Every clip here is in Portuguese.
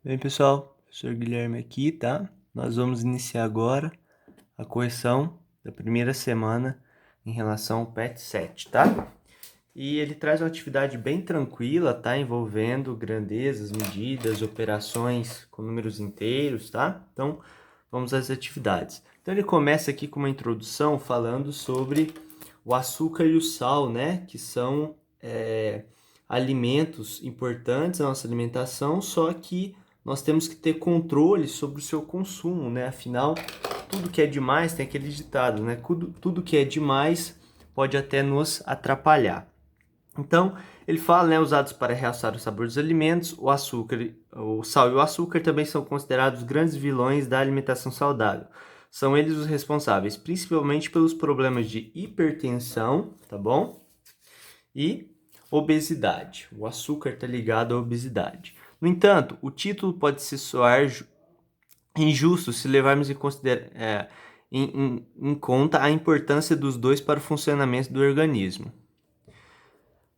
Bem, pessoal, professor Guilherme aqui, tá? Nós vamos iniciar agora a correção da primeira semana em relação ao PET 7, tá? E ele traz uma atividade bem tranquila, tá? Envolvendo grandezas, medidas, operações com números inteiros, tá? Então, vamos às atividades. Então, ele começa aqui com uma introdução falando sobre o açúcar e o sal, né? Que são alimentos importantes na nossa alimentação, só que nós temos que ter controle sobre o seu consumo, né? Afinal, tudo que é demais, tem aquele ditado, né? Tudo que é demais pode até nos atrapalhar. Então, ele fala, né, usados para realçar o sabor dos alimentos, o açúcar, o sal e o açúcar também são considerados grandes vilões da alimentação saudável. São eles os responsáveis, principalmente pelos problemas de hipertensão, tá bom? E obesidade. O açúcar está ligado à obesidade. No entanto, o título pode se soar injusto se levarmos em conta a importância dos dois para o funcionamento do organismo.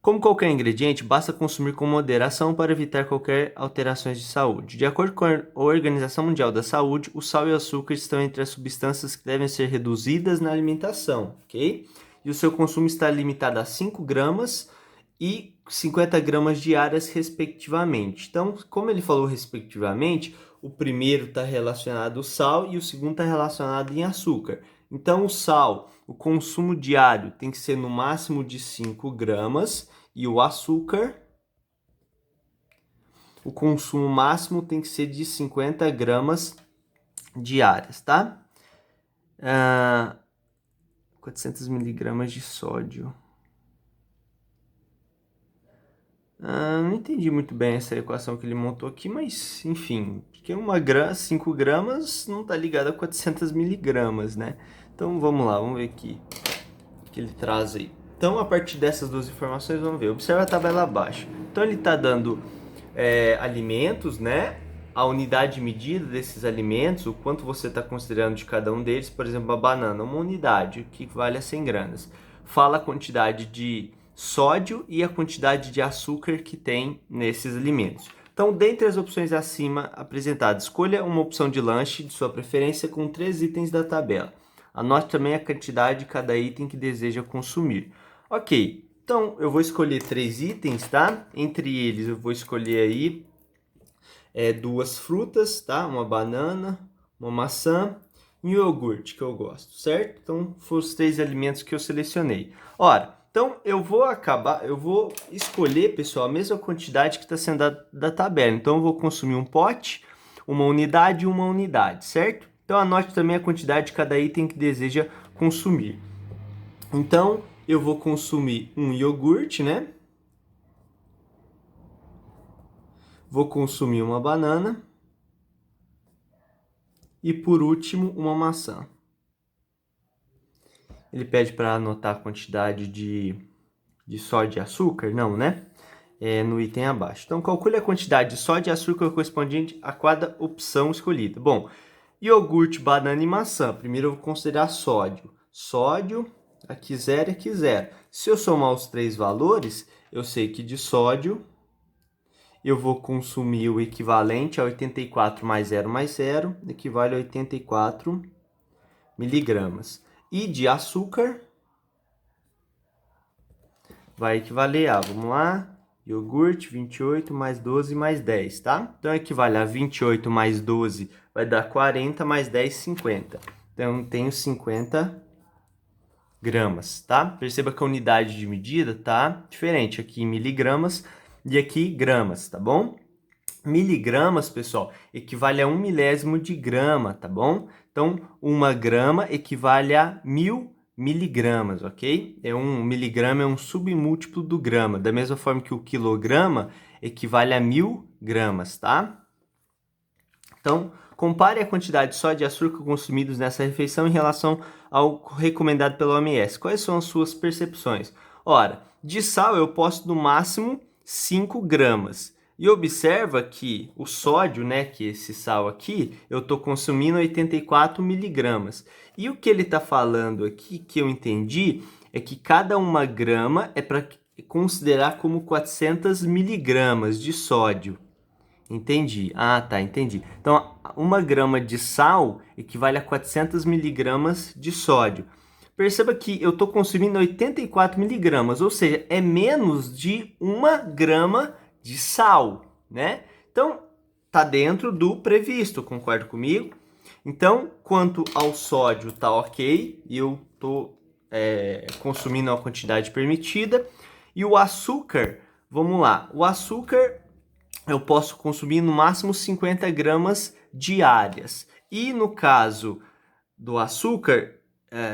Como qualquer ingrediente, basta consumir com moderação para evitar qualquer alterações de saúde. De acordo com a Organização Mundial da Saúde, o sal e o açúcar estão entre as substâncias que devem ser reduzidas na alimentação, ok? E o seu consumo está limitado a 5 gramas e 50 gramas diárias, respectivamente. Então, como ele falou respectivamente, o primeiro está relacionado ao sal e o segundo está relacionado em açúcar. Então, o sal, o consumo diário tem que ser no máximo de 5 gramas e o açúcar, o consumo máximo tem que ser de 50 gramas diárias, tá? 400 miligramas de sódio. Não entendi muito bem essa equação que ele montou aqui, mas enfim, porque 5 gramas não está ligado a 400 miligramas, né? Então vamos lá, vamos ver aqui o que ele traz aí. Então, a partir dessas duas informações, vamos ver. Observa a tabela abaixo. Então, ele está dando alimentos, né? A unidade de medida desses alimentos, o quanto você está considerando de cada um deles. Por exemplo, a banana, uma unidade, que vale a 100 gramas. Fala a quantidade de sódio e a quantidade de açúcar que tem nesses alimentos. Então, dentre as opções acima apresentadas, escolha uma opção de lanche de sua preferência com 3 itens da tabela. Anote também a quantidade de cada item que deseja consumir. Ok, então eu vou escolher 3 itens, tá? Entre eles eu vou escolher aí 2 frutas, tá? Uma banana, uma maçã e um iogurte que eu gosto, certo? Então foram os 3 alimentos que eu selecionei. Ora, então eu vou escolher, pessoal, a mesma quantidade que está sendo da tabela. Então eu vou consumir um pote, uma unidade e uma unidade, certo? Então anote também a quantidade de cada item que deseja consumir. Então eu vou consumir um iogurte, né? Vou consumir uma banana e por último uma maçã. Ele pede para anotar a quantidade de sódio e açúcar? Não, né? No item abaixo. Então, calcule a quantidade de sódio e açúcar correspondente a cada opção escolhida. Bom, iogurte, banana e maçã. Primeiro eu vou considerar sódio. Sódio, aqui 0 e aqui 0. Se eu somar os 3 valores, eu sei que de sódio eu vou consumir o equivalente a 84 mais 0 mais 0, equivale a 84 miligramas. E de açúcar vai equivaler a, vamos lá, iogurte, 28 mais 12 mais 10, tá? Então, equivale a 28 mais 12 vai dar 40 mais 10, 50. Então, tenho 50 gramas, tá? Perceba que a unidade de medida tá diferente. Aqui miligramas e aqui gramas, tá bom? Miligramas, pessoal, equivale a 1 milésimo de grama, tá bom? Então, 1 grama equivale a 1000 miligramas, ok? 1 miligrama é um submúltiplo do grama, da mesma forma que o quilograma equivale a 1000 gramas, tá? Então, compare a quantidade só de açúcar consumidos nessa refeição em relação ao recomendado pela OMS. Quais são as suas percepções? Ora, de sal eu posso no máximo 5 gramas. E observa que o sódio, né, que esse sal aqui, eu estou consumindo 84 miligramas. E o que ele está falando aqui, que eu entendi, é que cada 1 grama é para considerar como 400 miligramas de sódio. Entendi. Ah, tá, entendi. Então, 1 grama de sal equivale a 400 miligramas de sódio. Perceba que eu estou consumindo 84 miligramas, ou seja, é menos de 1 grama de sal, né? Então, tá dentro do previsto, concorda comigo? Então, quanto ao sódio, tá ok, eu estou consumindo a quantidade permitida. E o açúcar, vamos lá, o açúcar eu posso consumir no máximo 50 gramas diárias. E no caso do açúcar,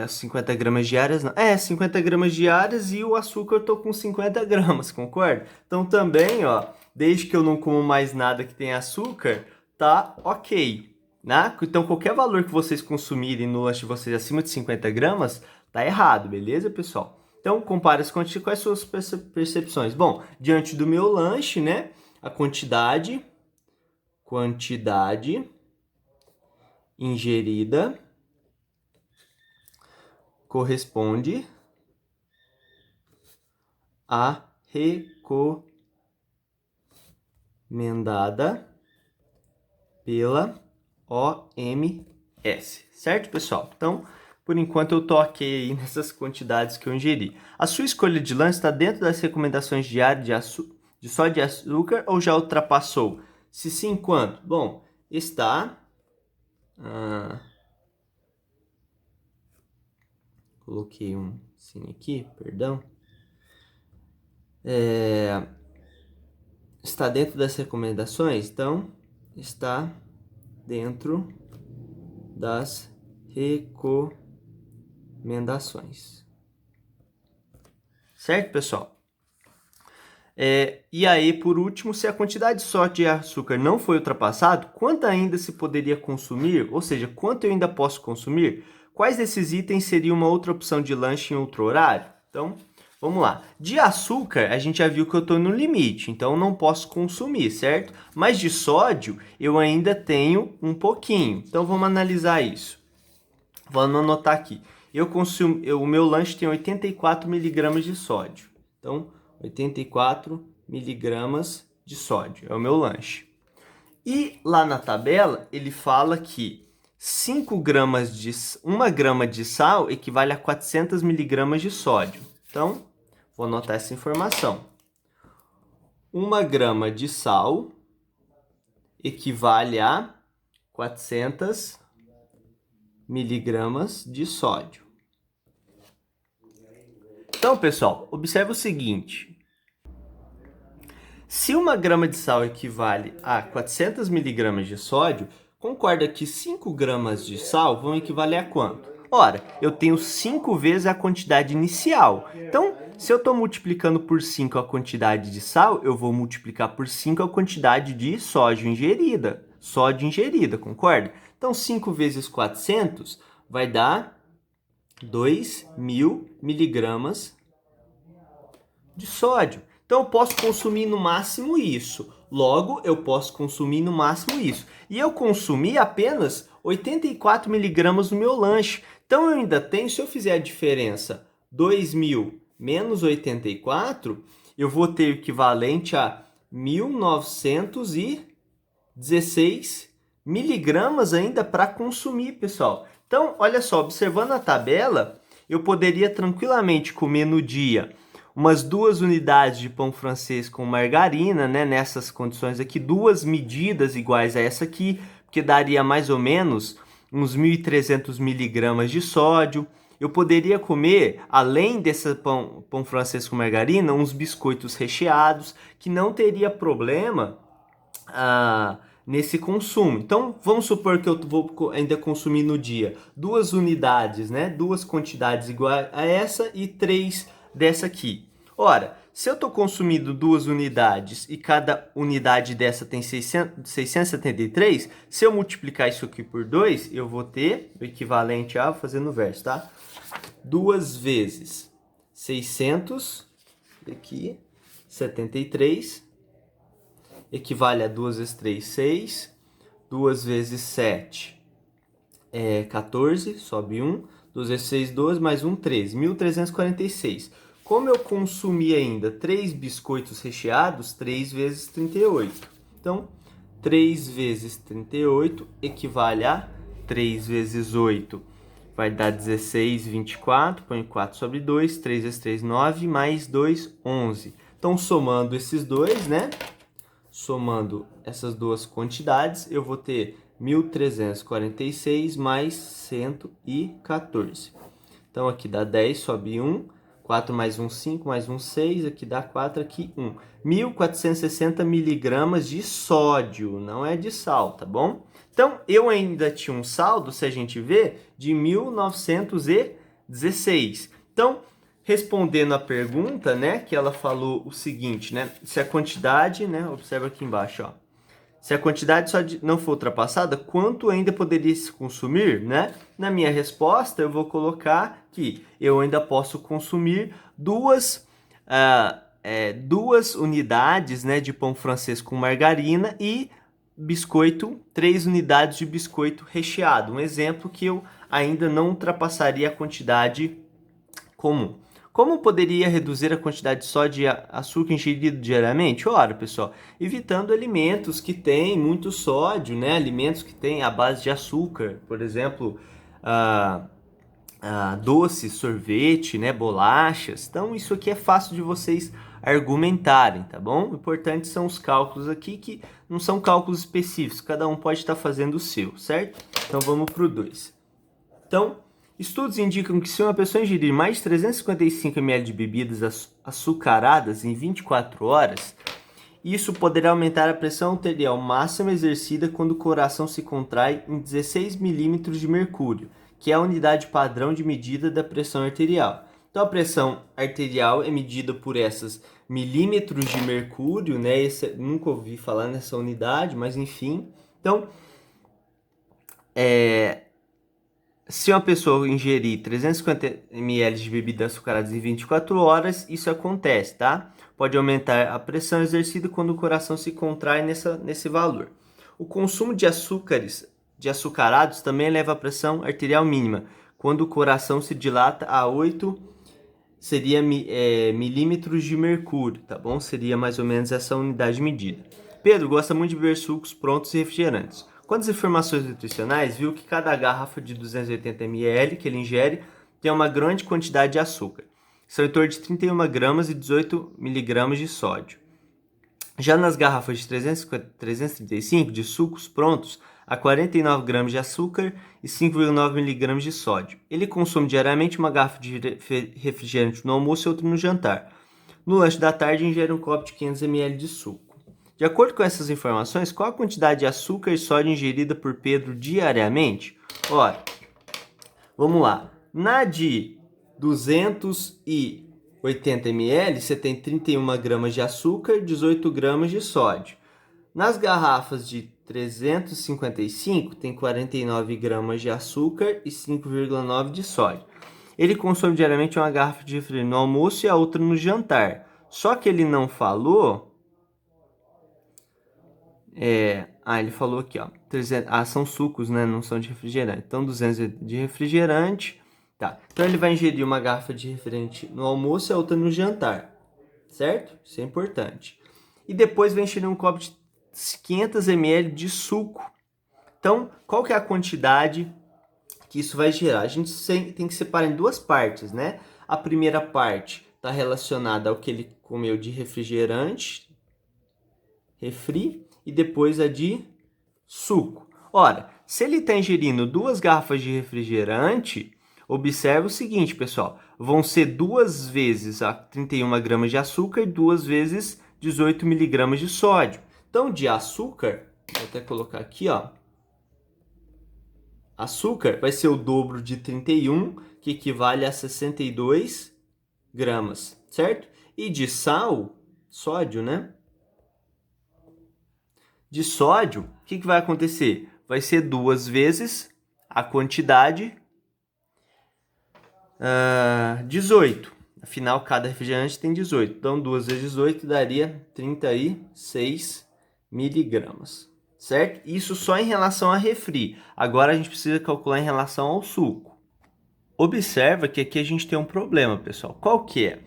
50 gramas diárias, não. 50 gramas diárias e o açúcar eu tô com 50 gramas, concorda? Então também, ó, desde que eu não como mais nada que tenha açúcar, tá ok, né? Então qualquer valor que vocês consumirem no lanche de vocês acima de 50 gramas, tá errado, beleza, pessoal? Então compare as quantidades com as suas percepções. Bom, diante do meu lanche, né, a quantidade ingerida corresponde à recomendada pela OMS, certo, pessoal? Então, por enquanto eu tô ok aí nessas quantidades que eu ingeri. A sua escolha de lanche está dentro das recomendações diárias de sódio e açúcar ou já ultrapassou? Se sim, quanto? Bom, está... coloquei um sim aqui, perdão. Está dentro das recomendações? Então, está dentro das recomendações. Certo, pessoal? E aí, por último, se a quantidade de sódio e açúcar não foi ultrapassado, quanto ainda se poderia consumir? Ou seja, quanto eu ainda posso consumir? Quais desses itens seria uma outra opção de lanche em outro horário? Então, vamos lá. De açúcar, a gente já viu que eu estou no limite, então eu não posso consumir, certo? Mas de sódio, eu ainda tenho um pouquinho. Então, vamos analisar isso. Vamos anotar aqui. O meu lanche tem 84 miligramas de sódio. Então, 84 miligramas de sódio é o meu lanche. E lá na tabela, ele fala que 1 grama de sal equivale a 400 miligramas de sódio. Então, vou anotar essa informação. 1 grama de sal equivale a 400 miligramas de sódio. Então, pessoal, observe o seguinte. Se 1 grama de sal equivale a 400 miligramas de sódio, concorda que 5 gramas de sal vão equivaler a quanto? Ora, eu tenho 5 vezes a quantidade inicial. Então, se eu estou multiplicando por 5 a quantidade de sal, eu vou multiplicar por 5 a quantidade de sódio ingerida. Concorda? Então, 5 vezes 400 vai dar 2.000 miligramas de sódio. Então, eu posso consumir no máximo isso. Logo, eu posso consumir no máximo isso. E eu consumi apenas 84 miligramas no meu lanche. Então, eu ainda tenho, se eu fizer a diferença 2.000 menos 84, eu vou ter o equivalente a 1.916 miligramas ainda para consumir, pessoal. Então, olha só, observando a tabela, eu poderia tranquilamente comer no dia umas 2 unidades de pão francês com margarina, né? Nessas condições aqui, 2 medidas iguais a essa aqui, que daria mais ou menos uns 1.300 miligramas de sódio. Eu poderia comer, além desse pão francês com margarina, uns biscoitos recheados, que não teria problema nesse consumo. Então, vamos supor que eu vou ainda consumir no dia 2 unidades, né? 2 quantidades iguais a essa e 3 dessa aqui. Ora, se eu estou consumindo 2 unidades e cada unidade dessa tem 673, se eu multiplicar isso aqui por 2, eu vou ter o equivalente a, vou fazer no verso, tá? 2 vezes 600, aqui, 73, equivale a 2 vezes 3, 6. 2 vezes 7 é 14, sobe 1. 2 vezes 6, 12, mais 1, 13. 1.346. Como eu consumi ainda 3 biscoitos recheados, 3 vezes 38. Então, 3 vezes 38 equivale a 3 vezes 8. Vai dar 16, 24. Põe 4 sobre 2. 3 vezes 3, 9. Mais 2, 11. Então, somando esses dois, né? Somando essas duas quantidades, eu vou ter 1.346 mais 114. Então, aqui dá 10, sobe 1. 4 mais 1, 5, mais 1, 6. Aqui dá 4, aqui 1. 1.460 miligramas de sódio, não é de sal, tá bom? Então, eu ainda tinha um saldo, se a gente ver, de 1.916. Então, respondendo a pergunta, né, que ela falou o seguinte, né, se a quantidade, né, observa aqui embaixo, ó, se a quantidade só não for ultrapassada, quanto ainda poderia se consumir, né? Na minha resposta, eu vou colocar que eu ainda posso consumir duas unidades, né, de pão francês com margarina e biscoito, 3 unidades de biscoito recheado. Um exemplo que eu ainda não ultrapassaria a quantidade comum. Como poderia reduzir a quantidade só de açúcar ingerido diariamente? Ora, pessoal, evitando alimentos que têm muito sódio, né? Alimentos que têm a base de açúcar, por exemplo, doce, sorvete, né? Bolachas. Então, isso aqui é fácil de vocês argumentarem, tá bom? O importante são os cálculos aqui, que não são cálculos específicos, cada um pode estar fazendo o seu, certo? Então, vamos para o 2. Então, estudos indicam que se uma pessoa ingerir mais de 355 ml de bebidas açucaradas em 24 horas, isso poderá aumentar a pressão arterial máxima exercida quando o coração se contrai em 16 milímetros de mercúrio, que é a unidade padrão de medida da pressão arterial. Então, a pressão arterial é medida por essas milímetros de mercúrio, né? Nunca ouvi falar nessa unidade, mas enfim. Então, se uma pessoa ingerir 350 ml de bebidas açucaradas em 24 horas, isso acontece, tá? Pode aumentar a pressão exercida quando o coração se contrai nesse valor. O consumo de açucarados também eleva a pressão arterial mínima, quando o coração se dilata a 8 milímetros de mercúrio, tá bom? Seria mais ou menos essa unidade de medida. Pedro gosta muito de beber sucos prontos e refrigerantes. Quantas informações nutricionais viu que cada garrafa de 280 ml que ele ingere tem uma grande quantidade de açúcar. São em torno de 31 gramas e 18 miligramas de sódio. Já nas garrafas de 335 de sucos prontos, há 49 gramas de açúcar e 5,9 miligramas de sódio. Ele consome diariamente uma garrafa de refrigerante no almoço e outra no jantar. No lanche da tarde, ingere um copo de 500 ml de suco. De acordo com essas informações, qual a quantidade de açúcar e sódio ingerida por Pedro diariamente? Ora, vamos lá. Na de 280 ml, você tem 31 gramas de açúcar, 18 gramas de sódio. Nas garrafas de 355, tem 49 gramas de açúcar e 5,9 de sódio. Ele consome diariamente uma garrafa de refrigerante no almoço e a outra no jantar. Só que ele não falou... ele falou aqui, ó. 300, são sucos, né? Não são de refrigerante. Então, 200 de refrigerante. Tá. Então, ele vai ingerir uma garrafa de refrigerante no almoço e a outra no jantar. Certo? Isso é importante. E depois vai encher um copo de 500 ml de suco. Então, qual que é a quantidade que isso vai gerar? A gente tem que separar em duas partes, né? A primeira parte está relacionada ao que ele comeu de refrigerante, refri, e depois a de suco. Ora, se ele está ingerindo 2 garrafas de refrigerante, observe o seguinte, pessoal. Vão ser 2 vezes a 31 gramas de açúcar e 2 vezes 18 miligramas de sódio. Então, de açúcar, vou até colocar aqui, ó. Açúcar vai ser o dobro de 31, que equivale a 62 gramas, certo? E de sal, sódio, né? De sódio, o que vai acontecer? Vai ser 2 vezes a quantidade 18. Afinal, cada refrigerante tem 18. Então, 2 vezes 18 daria 36 miligramas. Certo? Isso só em relação a refri. Agora a gente precisa calcular em relação ao suco. Observa que aqui a gente tem um problema, pessoal. Qual que é?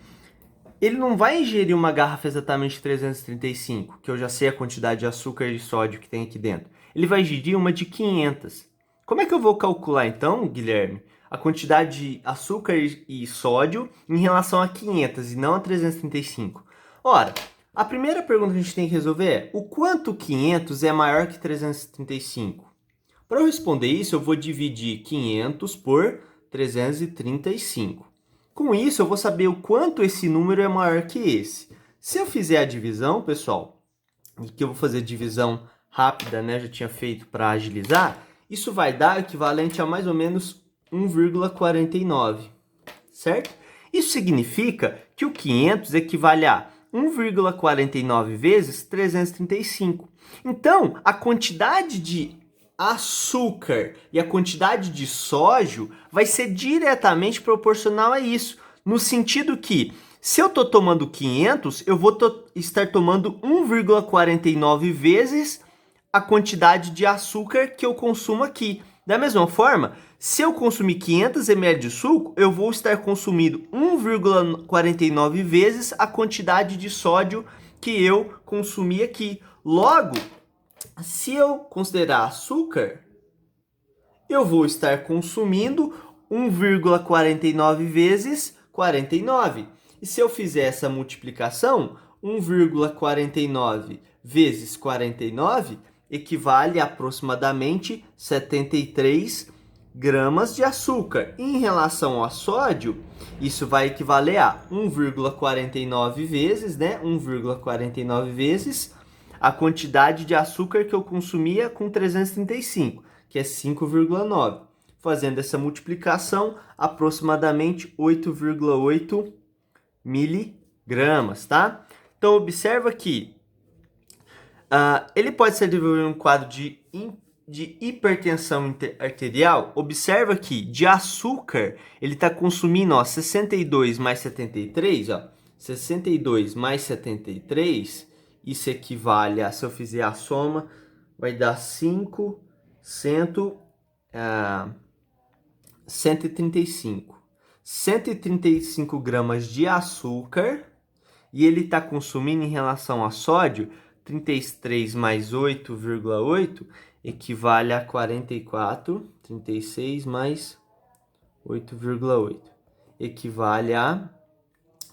ele não vai ingerir uma garrafa exatamente de 335, que eu já sei a quantidade de açúcar e sódio que tem aqui dentro. Ele vai ingerir uma de 500. Como é que eu vou calcular então, Guilherme, a quantidade de açúcar e sódio em relação a 500 e não a 335? Ora, a primeira pergunta que a gente tem que resolver é: o quanto 500 é maior que 335? Para eu responder isso, eu vou dividir 500 por 335. Com isso, eu vou saber o quanto esse número é maior que esse. Se eu fizer a divisão, pessoal, e que eu vou fazer divisão rápida, né? Já tinha feito para agilizar. Isso vai dar equivalente a mais ou menos 1,49, certo? Isso significa que o 500 equivale a 1,49 vezes 335. Então, a quantidade de açúcar e a quantidade de sódio vai ser diretamente proporcional a isso, no sentido que se eu estou tomando 500, eu vou estar tomando 1,49 vezes a quantidade de açúcar que eu consumo aqui. Da mesma forma, se eu consumir 500 ml de suco, eu vou estar consumindo 1,49 vezes a quantidade de sódio que eu consumi aqui. Logo, se eu considerar açúcar, eu vou estar consumindo 1,49 vezes 49. E se eu fizer essa multiplicação, 1,49 vezes 49 equivale a aproximadamente 73 gramas de açúcar. Em relação ao sódio, isso vai equivaler a 1,49 vezes, né? 1,49 vezes a quantidade de açúcar que eu consumia com 335, que é 5,9. Fazendo essa multiplicação, aproximadamente 8,8 miligramas, tá? Então, observa que ele pode ser desenvolvido em um quadro de hipertensão arterial. Observa que de açúcar, ele está consumindo 62 mais 73, 62 mais 73, isso equivale a, se eu fizer a soma, vai dar 135. 135 gramas de açúcar, e ele está consumindo em relação a sódio, 33 mais 8,8 equivale a 44, 36 mais 8,8 equivale a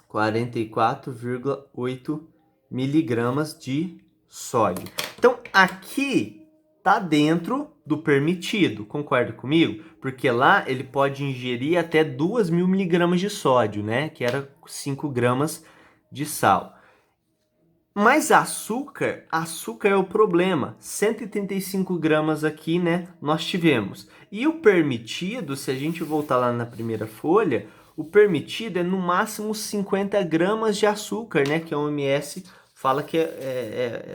44,8 miligramas de sódio. Então, aqui está dentro do permitido, concorda comigo? Porque lá ele pode ingerir até 2.000 miligramas de sódio, né? Que era 5 gramas de sal. Mas açúcar é o problema. 135 gramas aqui, né? Nós tivemos. E o permitido, se a gente voltar lá na primeira folha, o permitido é no máximo 50 gramas de açúcar, né? Que a OMS fala que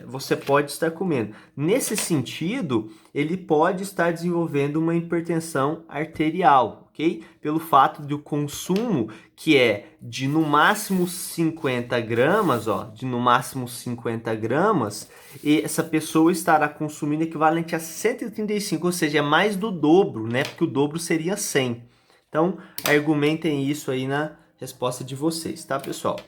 você pode estar comendo. Nesse sentido, ele pode estar desenvolvendo uma hipertensão arterial, ok? Pelo fato do consumo, que é de no máximo 50 gramas, de no máximo 50 gramas, e essa pessoa estará consumindo equivalente a 135, ou seja, é mais do dobro, né? Porque o dobro seria 100. Então, argumentem isso aí na resposta de vocês, tá, pessoal?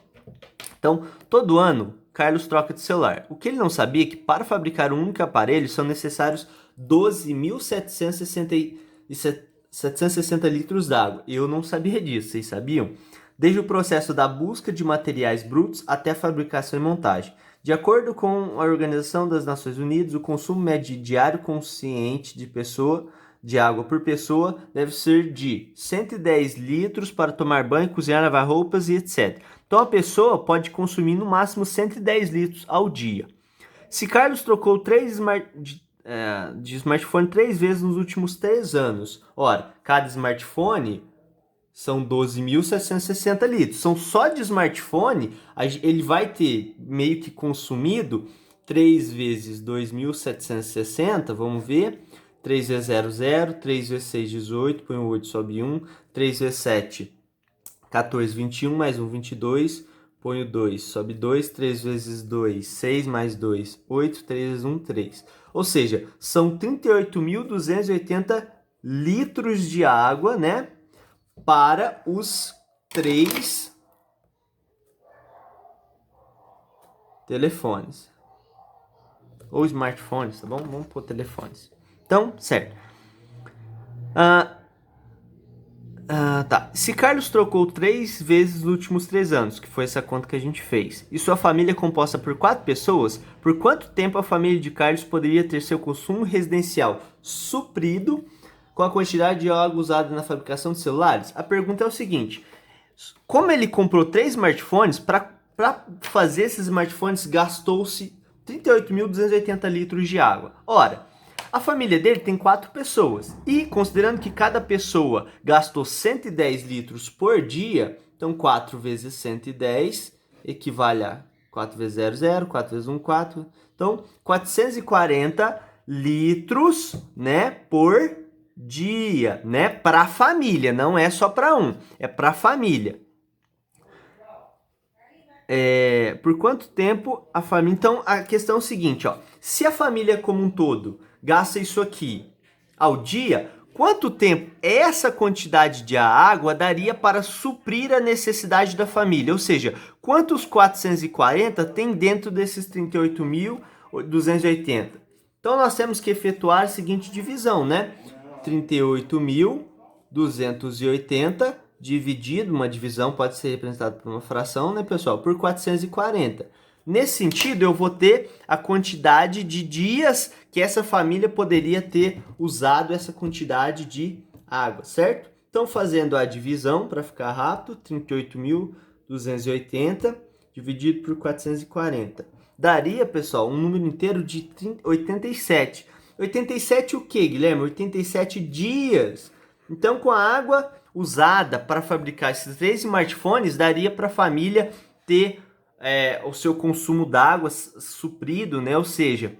Então, todo ano, Carlos troca de celular. O que ele não sabia é que para fabricar um único aparelho são necessários 12.760 litros d'água. Eu não sabia disso, vocês sabiam? Desde o processo da busca de materiais brutos até a fabricação e montagem. De acordo com a Organização das Nações Unidas, o consumo médio diário consciente de água por pessoa deve ser de 110 litros para tomar banho, cozinhar, lavar roupas e etc. Então a pessoa pode consumir no máximo 110 litros ao dia. Se Carlos trocou de smartphone 3 vezes nos últimos 3 anos, ora, cada smartphone são 12.760 litros. São só de smartphone, ele vai ter meio que consumido 3 vezes 2.760, vamos ver, 3 vezes 0, 0, 3 vezes 6, 18, põe o 8, sobe 1, 3 vezes 7, 14, 21, mais 1, 22, põe o 2, sobe 2, 3 vezes 2, 6, mais 2, 8, 3 vezes 1, 3. Ou seja, são 38.280 litros de água, né? Para os 3 telefones. Ou smartphones, tá bom? Vamos pôr telefones. Então, certo. Tá. Se Carlos trocou 3 vezes nos últimos 3 anos, que foi essa conta que a gente fez, e sua família é composta por 4 pessoas, por quanto tempo a família de Carlos poderia ter seu consumo residencial suprido com a quantidade de água usada na fabricação de celulares? A pergunta é o seguinte: como ele comprou 3 smartphones, para fazer esses smartphones gastou-se 38.280 litros de água. Ora, a família dele tem 4 pessoas e, considerando que cada pessoa gastou 110 litros por dia, então 4 vezes 110 equivale a 4 vezes 0, 0, 4 vezes 1, 4. Então, 440 litros, né, por dia, né, para a família, não é só para um, é para a família. Por quanto tempo a família... Então, a questão é o seguinte, ó. Se a família como um todo gasta isso aqui ao dia, quanto tempo essa quantidade de água daria para suprir a necessidade da família? Ou seja, quantos 440 tem dentro desses 38.280? Então, nós temos que efetuar a seguinte divisão, né? 38.280 dividido, uma divisão pode ser representada por uma fração, né, pessoal? Por 440. Nesse sentido, eu vou ter a quantidade de dias que essa família poderia ter usado essa quantidade de água, certo? Então, fazendo a divisão, para ficar rápido, 38.280 dividido por 440. Daria, pessoal, um número inteiro de 87. 87 o quê, Guilherme? 87 dias. Então, com a água usada para fabricar esses 3 smartphones, daria para a família ter o seu consumo d'água suprido, né? Ou seja,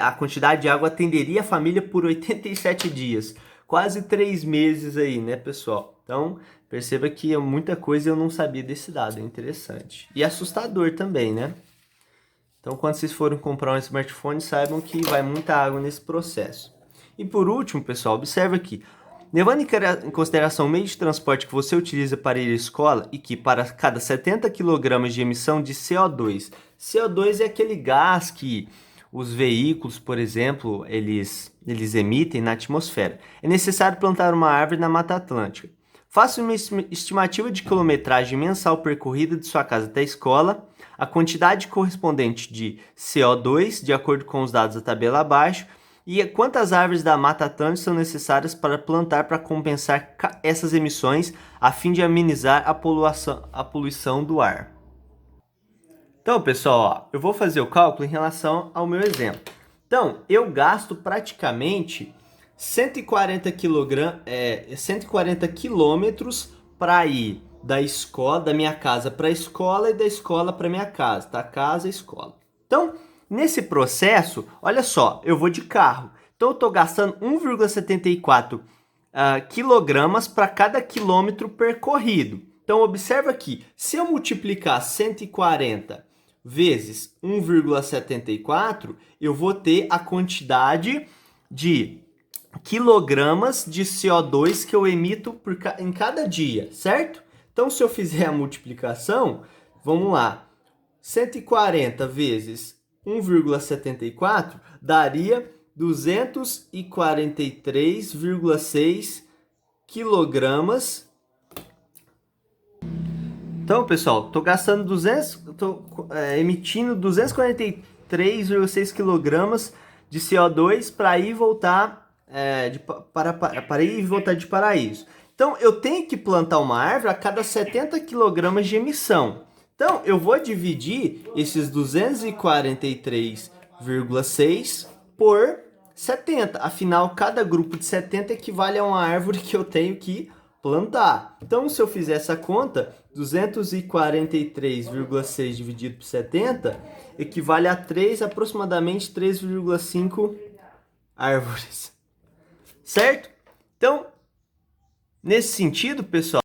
a quantidade de água atenderia a família por 87 dias. Quase 3 meses aí, né, pessoal? Então, perceba que muita coisa eu não sabia desse dado, é interessante. E assustador também, né? Então, quando vocês forem comprar um smartphone, saibam que vai muita água nesse processo. E por último, pessoal, observe aqui. Levando em consideração o meio de transporte que você utiliza para ir à escola e que para cada 70 kg de emissão de CO2, CO2 é aquele gás que os veículos, por exemplo, eles emitem na atmosfera. É necessário plantar uma árvore na Mata Atlântica. Faça uma estimativa de quilometragem mensal percorrida de sua casa até a escola, a quantidade correspondente de CO2, de acordo com os dados da tabela abaixo, e quantas árvores da Mata Atlântica são necessárias para plantar para compensar essas emissões a fim de amenizar a poluição do ar. Então, pessoal, ó, eu vou fazer o cálculo em relação ao meu exemplo. Então, eu gasto praticamente 140 quilômetros para ir da minha casa para a escola e da escola para minha casa, tá? Casa e escola. Então, nesse processo, olha só, eu vou de carro. Então, eu estou gastando 1,74 quilogramas para cada quilômetro percorrido. Então, observa aqui, se eu multiplicar 140 vezes 1,74, eu vou ter a quantidade de quilogramas de CO2 que eu emito em cada dia, certo? Então, se eu fizer a multiplicação, vamos lá, 140 vezes 1,74 daria 243,6 quilogramas. Então, pessoal, estou emitindo 243,6 quilogramas de CO2 para ir e voltar para ir e voltar de Paraíso. Então, eu tenho que plantar uma árvore a cada 70 kg de emissão. Então, eu vou dividir esses 243,6 por 70. Afinal, cada grupo de 70 equivale a uma árvore que eu tenho que plantar. Então, se eu fizer essa conta, 243,6 dividido por 70 equivale a aproximadamente 3,5 árvores. Certo? Então, nesse sentido, pessoal,